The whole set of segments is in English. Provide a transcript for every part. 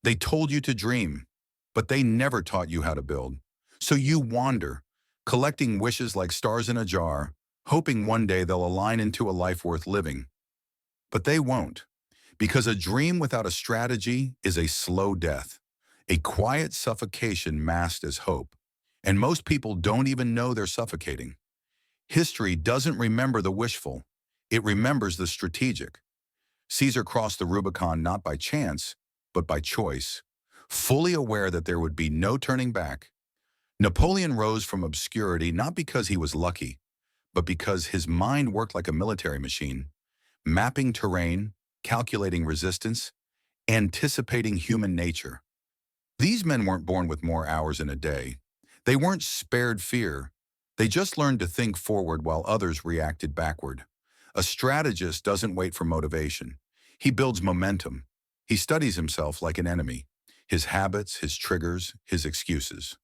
They told you to dream, but they never taught you how to build. So you wander, collecting wishes like stars in a jar, hoping one day they'll align into a life worth living. But they won't, because a dream without a strategy is a slow death, a quiet suffocation masked as hope. And most people don't even know they're suffocating. History doesn't remember the wishful, it remembers the strategic. Caesar crossed the Rubicon not by chance, but by choice, fully aware that there would be no turning back. Napoleon rose from obscurity not because he was lucky, but because his mind worked like a military machine, mapping terrain, calculating resistance, anticipating human nature. These men weren't born with more hours in a day. They weren't spared fear. They just learned to think forward while others reacted backward. A strategist doesn't wait for motivation. He builds momentum. He studies himself like an enemy, his habits, his triggers, his excuses.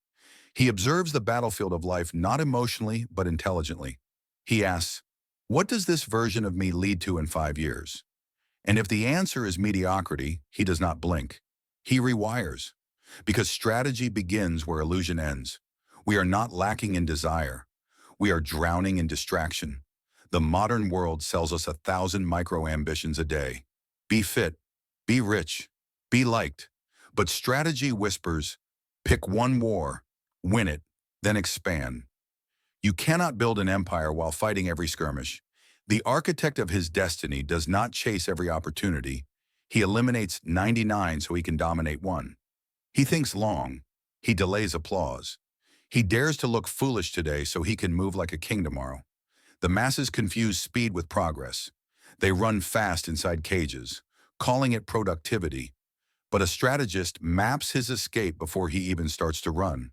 He observes the battlefield of life not emotionally, but intelligently. He asks, what does this version of me lead to in 5 years? And if the answer is mediocrity, he does not blink. He rewires. Because strategy begins where illusion ends. We are not lacking in desire. We are drowning in distraction. The modern world sells us 1,000 micro-ambitions a day. Be fit, be rich, be liked. But strategy whispers, pick one war, win it, then expand. You cannot build an empire while fighting every skirmish. The architect of his destiny does not chase every opportunity. He eliminates 99 so he can dominate one. He thinks long. He delays applause. He dares to look foolish today so he can move like a king tomorrow. The masses confuse speed with progress. They run fast inside cages, calling it productivity. But a strategist maps his escape before he even starts to run.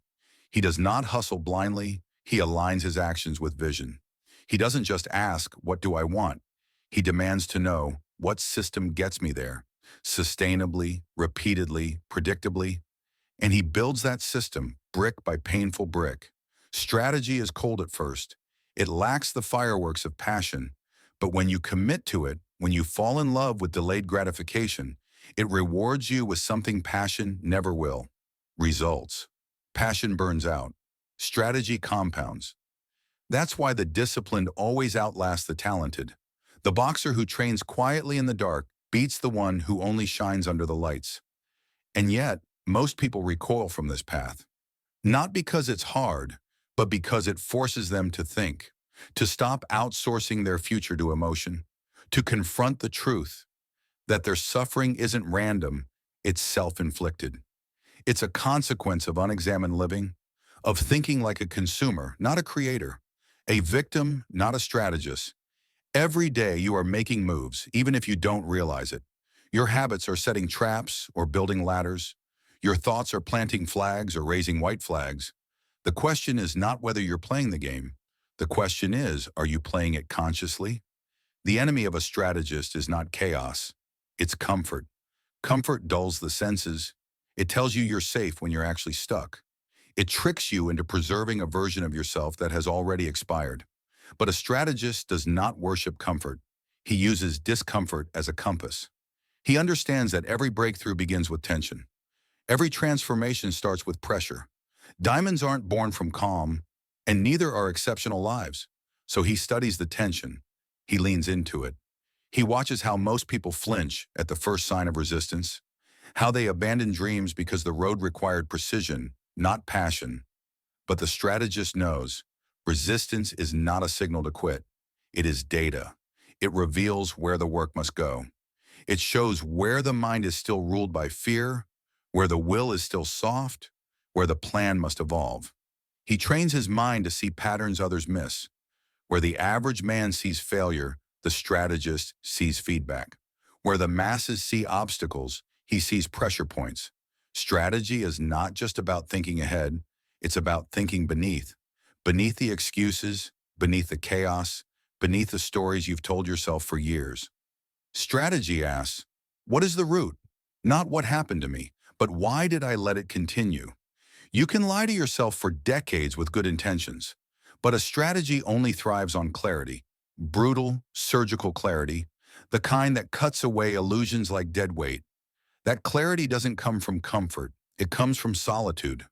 He does not hustle blindly. He aligns his actions with vision. He doesn't just ask, what do I want? He demands to know, what system gets me there? Sustainably, repeatedly, predictably. And he builds that system, brick by painful brick. Strategy is cold at first. It lacks the fireworks of passion. But when you commit to it, when you fall in love with delayed gratification, it rewards you with something passion never will. Results. Passion burns out. Strategy compounds. That's why the disciplined always outlast the talented. The boxer who trains quietly in the dark beats the one who only shines under the lights. And yet, most people recoil from this path. Not because it's hard, but because it forces them to think, to stop outsourcing their future to emotion, to confront the truth that their suffering isn't random, it's self-inflicted. It's a consequence of unexamined living, of thinking like a consumer, not a creator, a victim, not a strategist. Every day you are making moves, even if you don't realize it. Your habits are setting traps or building ladders. Your thoughts are planting flags or raising white flags. The question is not whether you're playing the game. The question is, are you playing it consciously? The enemy of a strategist is not chaos. It's comfort. Comfort dulls the senses. It tells you you're safe when you're actually stuck. It tricks you into preserving a version of yourself that has already expired. But a strategist does not worship comfort. He uses discomfort as a compass. He understands that every breakthrough begins with tension. Every transformation starts with pressure. Diamonds aren't born from calm, and neither are exceptional lives. So he studies the tension. He leans into it. He watches how most people flinch at the first sign of resistance, how they abandon dreams because the road required precision, not passion. But the strategist knows resistance is not a signal to quit. It is data. It reveals where the work must go. It shows where the mind is still ruled by fear, where the will is still soft, where the plan must evolve. He trains his mind to see patterns others miss. Where the average man sees failure, the strategist sees feedback. Where the masses see obstacles, he sees pressure points. Strategy is not just about thinking ahead, it's about thinking beneath the excuses, beneath the chaos, beneath the stories you've told yourself for years. Strategy asks, what is the root? Not what happened to me, but why did I let it continue? You can lie to yourself for decades with good intentions, but a strategy only thrives on clarity, brutal, surgical clarity, the kind that cuts away illusions like dead weight. That clarity doesn't come from comfort. It comes from solitude,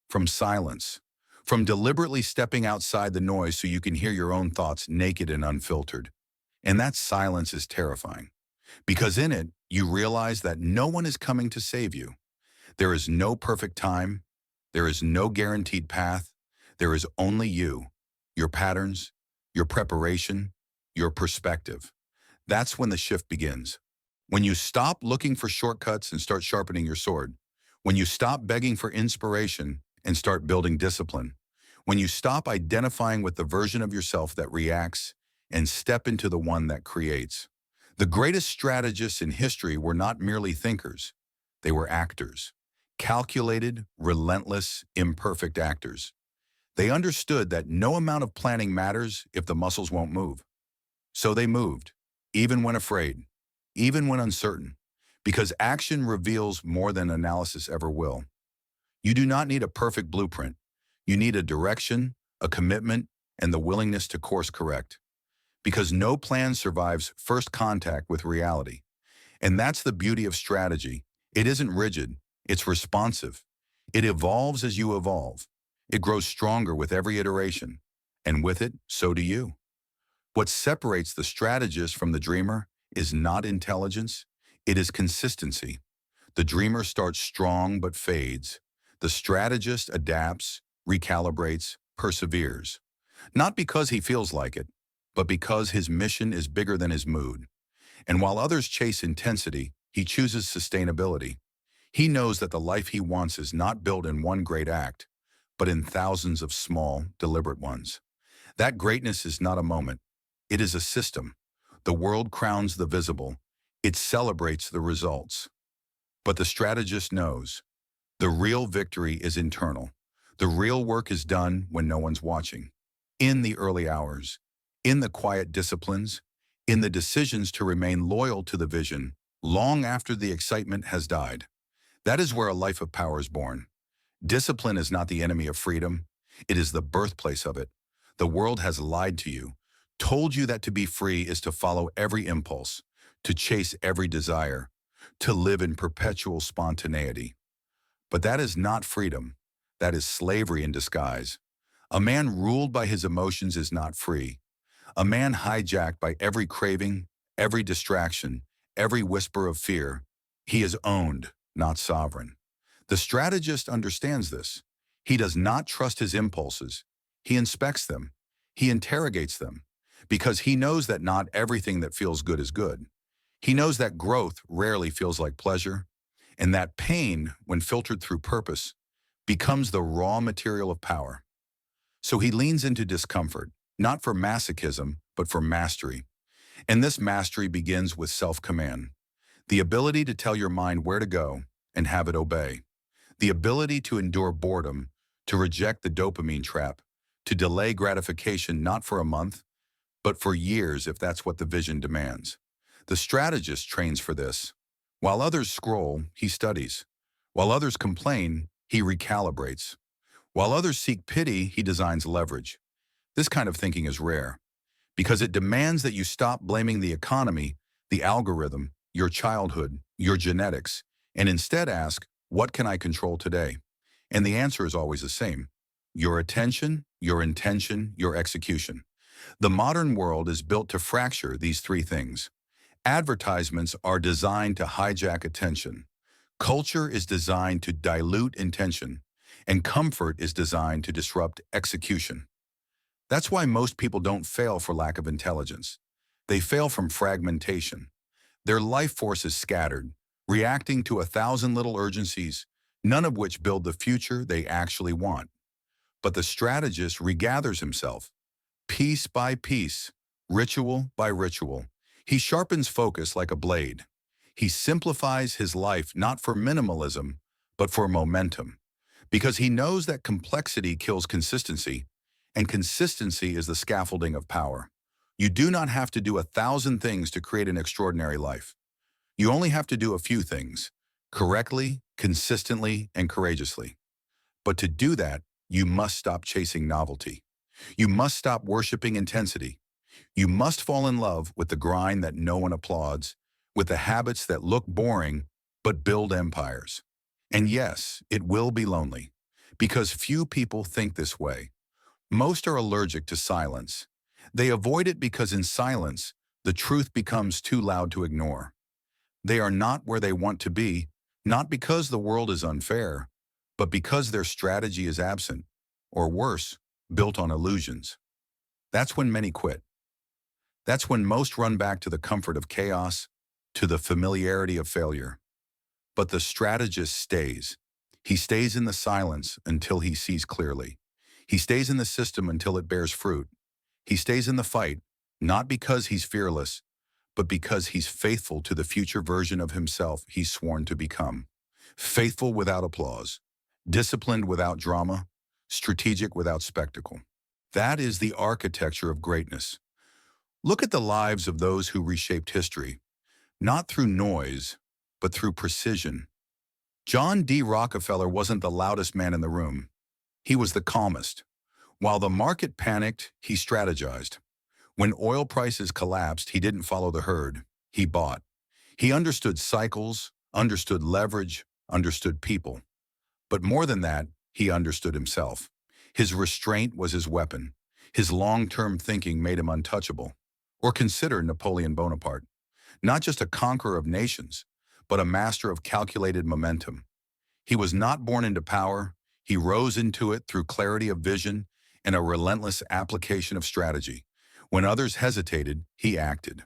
from silence, from deliberately stepping outside the noise so you can hear your own thoughts naked and unfiltered. And that silence is terrifying, because in it, you realize that no one is coming to save you. There is no perfect time. There is no guaranteed path. There is only you, your patterns, your preparation, your perspective. That's when the shift begins. When you stop looking for shortcuts and start sharpening your sword. When you stop begging for inspiration and start building discipline. When you stop identifying with the version of yourself that reacts and step into the one that creates. The greatest strategists in history were not merely thinkers. They were actors. Calculated, relentless, imperfect actors. They understood that no amount of planning matters if the muscles won't move. So they moved, even when afraid, even when uncertain, because action reveals more than analysis ever will. You do not need a perfect blueprint. You need a direction, a commitment, and the willingness to course correct. Because no plan survives first contact with reality. And that's the beauty of strategy. It isn't rigid, it's responsive. It evolves as you evolve. It grows stronger with every iteration. And with it, so do you. What separates the strategist from the dreamer is not intelligence, it is consistency. The dreamer starts strong but fades. The strategist adapts, recalibrates, perseveres. Not because he feels like it, but because his mission is bigger than his mood. And while others chase intensity, he chooses sustainability. He knows that the life he wants is not built in one great act, but in thousands of small, deliberate ones. That greatness is not a moment. It is a system. The world crowns the visible. It celebrates the results. But the strategist knows the real victory is internal. The real work is done when no one's watching. In the early hours, in the quiet disciplines, in the decisions to remain loyal to the vision, long after the excitement has died. That is where a life of power is born. Discipline is not the enemy of freedom. It is the birthplace of it. The world has lied to you, told you that to be free is to follow every impulse, to chase every desire, to live in perpetual spontaneity. But that is not freedom. That is slavery in disguise. A man ruled by his emotions is not free. A man hijacked by every craving, every distraction, every whisper of fear, he is owned, not sovereign. The strategist understands this. He does not trust his impulses. He inspects them. He interrogates them. Because he knows that not everything that feels good is good. He knows that growth rarely feels like pleasure, and that pain, when filtered through purpose, becomes the raw material of power. So he leans into discomfort, not for masochism, but for mastery. And this mastery begins with self-command. The ability to tell your mind where to go and have it obey. The ability to endure boredom, to reject the dopamine trap, to delay gratification not for a month, but for years if that's what the vision demands. The strategist trains for this. While others scroll, he studies. While others complain, he recalibrates. While others seek pity, he designs leverage. This kind of thinking is rare, because it demands that you stop blaming the economy, the algorithm, your childhood, your genetics, and instead ask, what can I control today? And the answer is always the same. Your attention, your intention, your execution. The modern world is built to fracture these three things. Advertisements are designed to hijack attention. Culture is designed to dilute intention. And comfort is designed to disrupt execution. That's why most people don't fail for lack of intelligence. They fail from fragmentation. Their life force is scattered, reacting to 1,000 little urgencies, none of which build the future they actually want. But the strategist regathers himself, piece by piece, ritual by ritual. He sharpens focus like a blade. He simplifies his life not for minimalism, but for momentum. Because he knows that complexity kills consistency, and consistency is the scaffolding of power. You do not have to do 1,000 things to create an extraordinary life. You only have to do a few things, correctly, consistently, and courageously. But to do that, you must stop chasing novelty. You must stop worshiping intensity. You must fall in love with the grind that no one applauds, with the habits that look boring but build empires. And yes, it will be lonely, because few people think this way. Most are allergic to silence. They avoid it because in silence, the truth becomes too loud to ignore. They are not where they want to be, not because the world is unfair, but because their strategy is absent, or worse, built on illusions. That's when many quit. That's when most run back to the comfort of chaos, to the familiarity of failure. But the strategist stays. He stays in the silence until he sees clearly. He stays in the system until it bears fruit. He stays in the fight, not because he's fearless, but because he's faithful to the future version of himself he's sworn to become. Faithful without applause, disciplined without drama, strategic without spectacle. That is the architecture of greatness. Look at the lives of those who reshaped history, not through noise, but through precision. John D. Rockefeller wasn't the loudest man in the room. He was the calmest. While the market panicked, he strategized. When oil prices collapsed, he didn't follow the herd. He bought. He understood cycles, understood leverage, understood people. But more than that, he understood himself. His restraint was his weapon. His long-term thinking made him untouchable. Or consider Napoleon Bonaparte. Not just a conqueror of nations, but a master of calculated momentum. He was not born into power. He rose into it through clarity of vision and a relentless application of strategy. When others hesitated, he acted.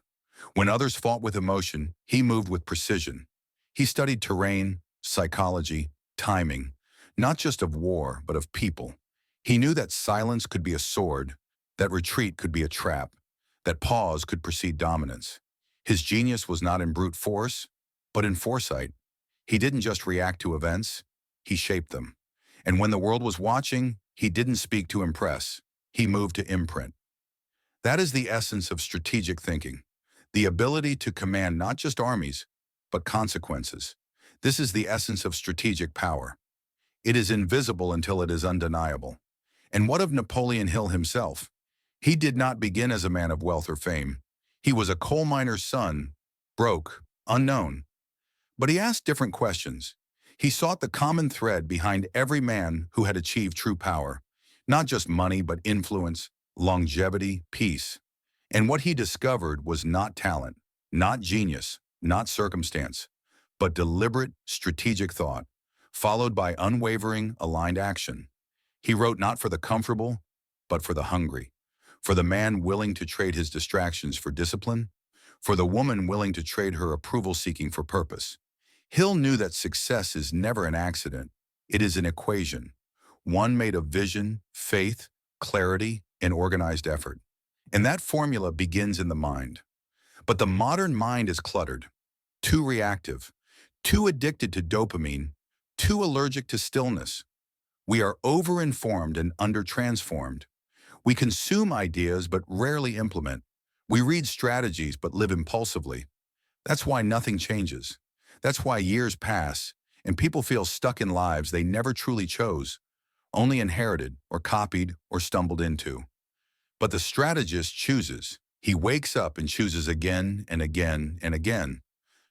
When others fought with emotion, he moved with precision. He studied terrain, psychology, timing, not just of war, but of people. He knew that silence could be a sword, that retreat could be a trap, that pause could precede dominance. His genius was not in brute force, but in foresight. He didn't just react to events, he shaped them. And when the world was watching, he didn't speak to impress, he moved to imprint. That is the essence of strategic thinking, the ability to command not just armies, but consequences. This is the essence of strategic power. It is invisible until it is undeniable. And what of Napoleon Hill himself? He did not begin as a man of wealth or fame. He was a coal miner's son, broke, unknown. But he asked different questions. He sought the common thread behind every man who had achieved true power, not just money, but influence, longevity, peace. And what he discovered was not talent, not genius, not circumstance, but deliberate, strategic thought, followed by unwavering, aligned action. He wrote not for the comfortable, but for the hungry, for the man willing to trade his distractions for discipline, for the woman willing to trade her approval-seeking for purpose. Hill knew that success is never an accident. It is an equation, one made of vision, faith, clarity, and organized effort. And that formula begins in the mind. But the modern mind is cluttered, too reactive, too addicted to dopamine, too allergic to stillness. We are over-informed and under-transformed. We consume ideas but rarely implement. We read strategies but live impulsively. That's why nothing changes. That's why years pass and people feel stuck in lives they never truly chose, only inherited or copied or stumbled into. But the strategist chooses. He wakes up and chooses again and again and again.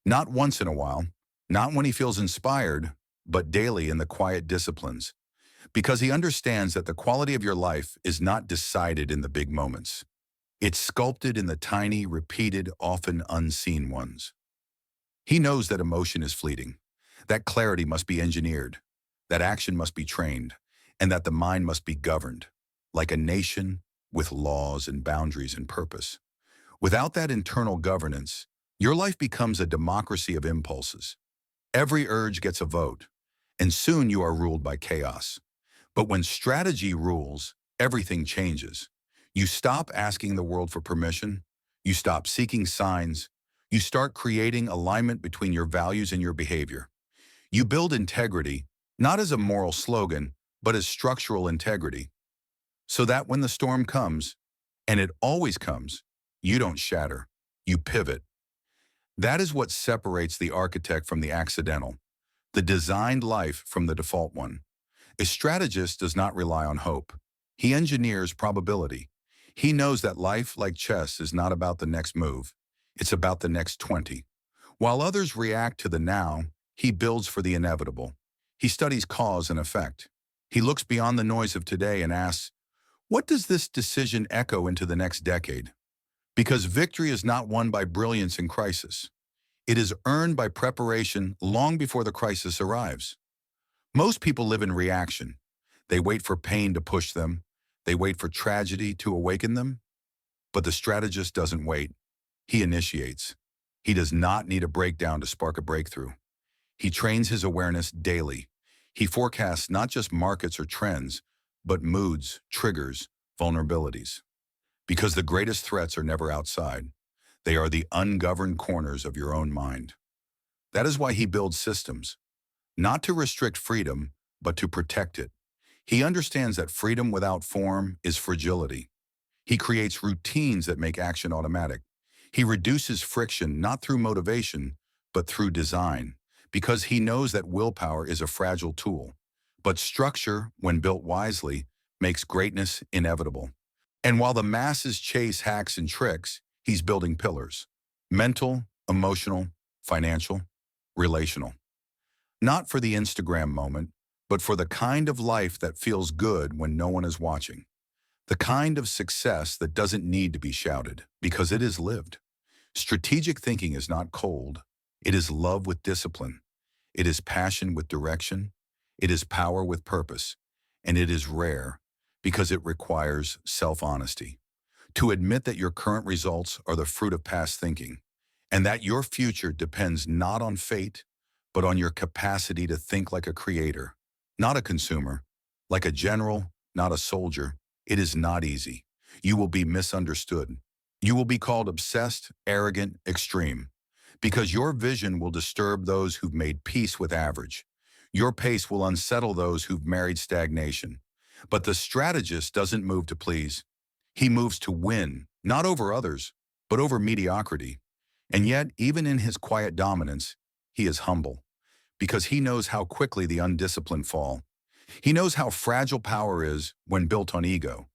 Not once in a while, not when he feels inspired, but daily in the quiet disciplines. Because he understands that the quality of your life is not decided in the big moments. It's sculpted in the tiny, repeated, often unseen ones. He knows that emotion is fleeting, that clarity must be engineered, that action must be trained, and that the mind must be governed, like a nation with laws and boundaries and purpose. Without that internal governance, your life becomes a democracy of impulses. Every urge gets a vote, and soon you are ruled by chaos. But when strategy rules, everything changes. You stop asking the world for permission, you stop seeking signs, you start creating alignment between your values and your behavior. You build integrity, not as a moral slogan, but as structural integrity. So that when the storm comes, and it always comes, you don't shatter, you pivot. That is what separates the architect from the accidental, the designed life from the default one. A strategist does not rely on hope. He engineers probability. He knows that life, like chess, is not about the next move. It's about the next 20. While others react to the now, He builds for the inevitable. He studies cause and effect. He looks beyond the noise of today and asks, what does this decision echo into the next decade? Because victory is not won by brilliance in crisis. It is earned by preparation long before the crisis arrives. Most people live in reaction. They wait for pain to push them. They wait for tragedy to awaken them. But the strategist doesn't wait. He initiates. He does not need a breakdown to spark a breakthrough. He trains his awareness daily. He forecasts not just markets or trends, but moods, triggers, vulnerabilities. Because the greatest threats are never outside. They are the ungoverned corners of your own mind. That is why he builds systems, not to restrict freedom, but to protect it. He understands that freedom without form is fragility. He creates routines that make action automatic. He reduces friction not through motivation, but through design, because he knows that willpower is a fragile tool. But structure, when built wisely, makes greatness inevitable. And while the masses chase hacks and tricks, he's building pillars: mental, emotional, financial, relational. Not for the Instagram moment, but for the kind of life that feels good when no one is watching. The kind of success that doesn't need to be shouted, because it is lived. Strategic thinking is not cold. It is love with discipline. It is passion with direction. It is power with purpose. And it is rare because it requires self-honesty. To admit that your current results are the fruit of past thinking, and that your future depends not on fate, but on your capacity to think like a creator, not a consumer, like a general, not a soldier. It is not easy. You will be misunderstood. You will be called obsessed, arrogant, extreme, because your vision will disturb those who've made peace with average. Your pace will unsettle those who've married stagnation. But the strategist doesn't move to please. He moves to win, not over others, but over mediocrity. And yet, even in his quiet dominance, he is humble, because he knows how quickly the undisciplined fall. He knows how fragile power is when built on ego.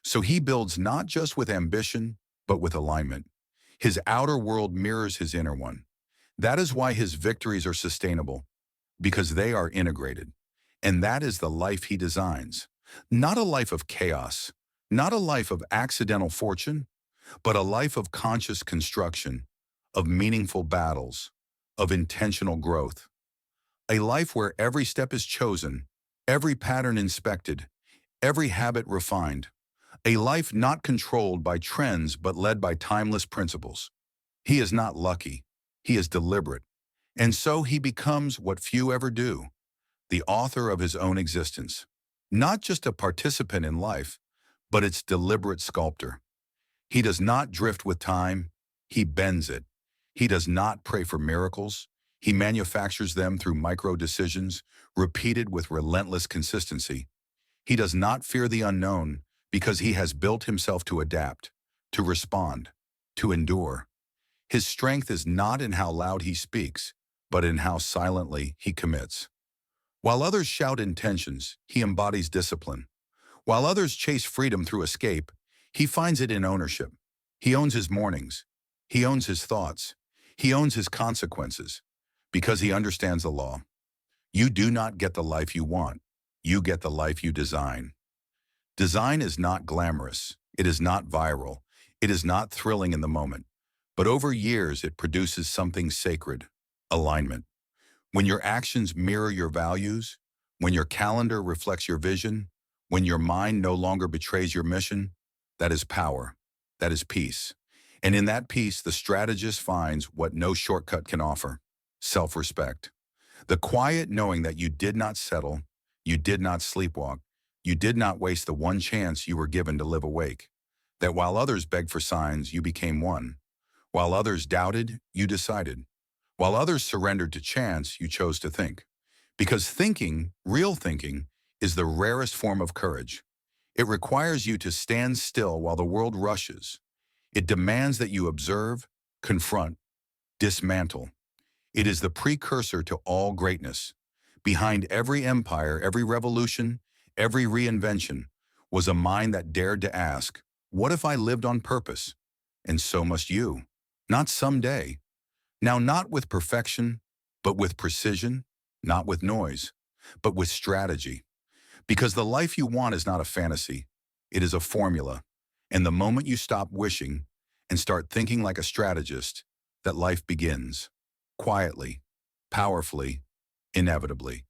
So he builds not just with ambition, but with alignment. His outer world mirrors his inner one. That is why his victories are sustainable, because they are integrated. And that is the life he designs. Not a life of chaos, not a life of accidental fortune, but a life of conscious construction, of meaningful battles, of intentional growth. A life where every step is chosen, every pattern inspected, every habit refined. A life not controlled by trends but led by timeless principles. He is not lucky. He is deliberate. And so he becomes what few ever do, the author of his own existence. Not just a participant in life, but its deliberate sculptor. He does not drift with time. He bends it. He does not pray for miracles. He manufactures them through micro decisions, repeated with relentless consistency. He does not fear the unknown because he has built himself to adapt, to respond, to endure. His strength is not in how loud he speaks, but in how silently he commits. While others shout intentions, he embodies discipline. While others chase freedom through escape, he finds it in ownership. He owns his mornings. He owns his thoughts. He owns his consequences, because he understands the law. You do not get the life you want. You get the life you design. Design is not glamorous. It is not viral. It is not thrilling in the moment. But over years, it produces something sacred: alignment. When your actions mirror your values, when your calendar reflects your vision, when your mind no longer betrays your mission, that is power. That is peace. And in that peace, the strategist finds what no shortcut can offer: self-respect. The quiet knowing that you did not settle, you did not sleepwalk, you did not waste the one chance you were given to live awake. That while others begged for signs, you became one. While others doubted, you decided. While others surrendered to chance, you chose to think. Because thinking, real thinking, is the rarest form of courage. It requires you to stand still while the world rushes. It demands that you observe, confront, dismantle. It is the precursor to all greatness. Behind every empire, every revolution, every reinvention was a mind that dared to ask, what if I lived on purpose? And so must you. Not someday. Now, not with perfection, but with precision, not with noise, but with strategy. Because the life you want is not a fantasy, it is a formula. And the moment you stop wishing and start thinking like a strategist, that life begins. Quietly, powerfully, inevitably.